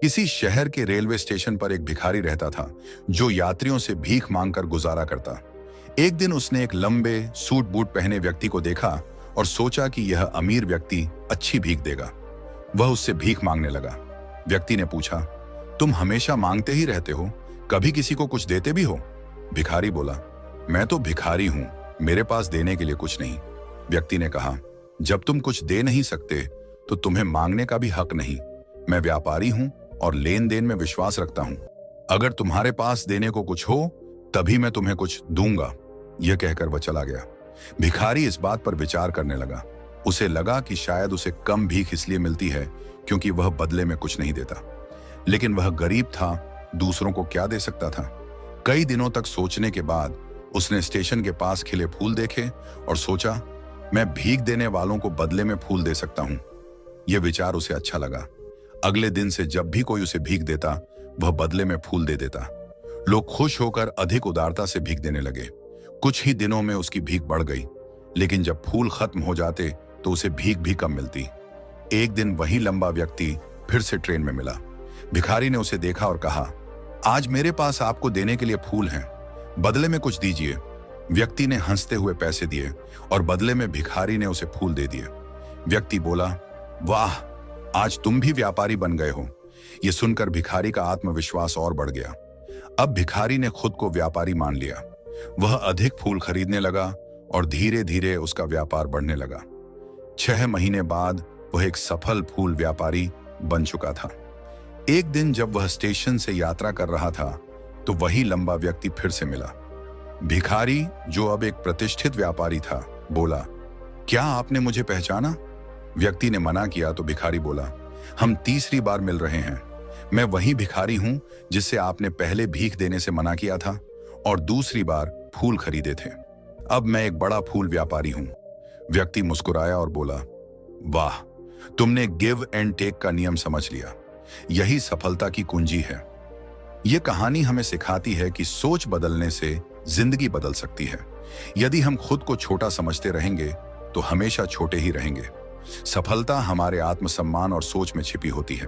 किसी शहर के रेलवे स्टेशन पर एक भिखारी रहता था जो यात्रियों से भीख मांगकर गुजारा करता। एक दिन उसने एक लंबे सूट बूट पहने व्यक्ति को देखा और सोचा कि यह अमीर व्यक्ति अच्छी भीख देगा। वह उससे भीख मांगने लगा। व्यक्ति ने पूछा, तुम हमेशा मांगते ही रहते हो, कभी किसी को कुछ देते भी हो? भिखारी बोला, मैं तो भिखारी हूं, मेरे पास देने के लिए कुछ नहीं। व्यक्ति ने कहा, जब तुम कुछ दे नहीं सकते तो तुम्हें मांगने का भी हक नहीं। मैं व्यापारी हूं और लेन देन में विश्वास रखता हूं। अगर तुम्हारे पास देने को कुछ हो तभी मैं तुम्हें कुछ दूंगा। यह कहकर वह चला गया। भिखारी इस बात पर विचार करने लगा। उसे लगा कि शायद उसे कम भीख इसलिए मिलती है क्योंकि वह बदले में कुछ नहीं देता। लेकिन वह गरीब था, दूसरों को क्या दे सकता था? कई दिनों तक सोचने के बाद उसने स्टेशन के पास खिले फूल देखे और सोचा, मैं भीख देने वालों को बदले में फूल दे सकता हूं। यह विचार उसे अच्छा लगा। अगले दिन से जब भी कोई उसे भीख देता वह बदले में फूल दे देता। लोग खुश होकर अधिक उदारता से भीख देने लगे। कुछ ही दिनों में उसकी भीख बढ़ गई, लेकिन जब फूल खत्म हो जाते तो उसे भीख भी कम मिलती। एक दिन वही लंबा व्यक्ति फिर से ट्रेन में मिला। भिखारी ने उसे देखा और कहा, आज मेरे पास आपको देने के लिए फूल हैं, बदले में कुछ दीजिए। व्यक्ति ने हंसते हुए पैसे दिए और बदले में भिखारी ने उसे फूल दे दिए। व्यक्ति बोला, वाह, आज तुम भी व्यापारी बन गए हो। यह सुनकर भिखारी का आत्मविश्वास और बढ़ गया। अब भिखारी ने खुद को व्यापारी मान लिया। वह अधिक फूल खरीदने लगा और धीरे धीरे उसका व्यापार बढ़ने लगा। 6 महीने बाद वह एक सफल फूल व्यापारी बन चुका था। एक दिन जब वह स्टेशन से यात्रा कर रहा था तो वही लंबा व्यक्ति फिर से मिला। भिखारी, जो अब एक प्रतिष्ठित व्यापारी था, बोला, क्या आपने मुझे पहचाना? व्यक्ति ने मना किया तो भिखारी बोला, हम तीसरी बार मिल रहे हैं। मैं वही भिखारी हूं जिससे आपने पहले भीख देने से मना किया था और दूसरी बार फूल खरीदे थे। अब मैं एक बड़ा फूल व्यापारी हूं। व्यक्ति मुस्कुराया और बोला, वाह, तुमने गिव एंड टेक का नियम समझ लिया। यही सफलता की कुंजी है। यह कहानी हमें सिखाती है कि सोच बदलने से जिंदगी बदल सकती है। यदि हम खुद को छोटा समझते रहेंगे तो हमेशा छोटे ही रहेंगे। सफलता हमारे आत्मसम्मान और सोच में छिपी होती है।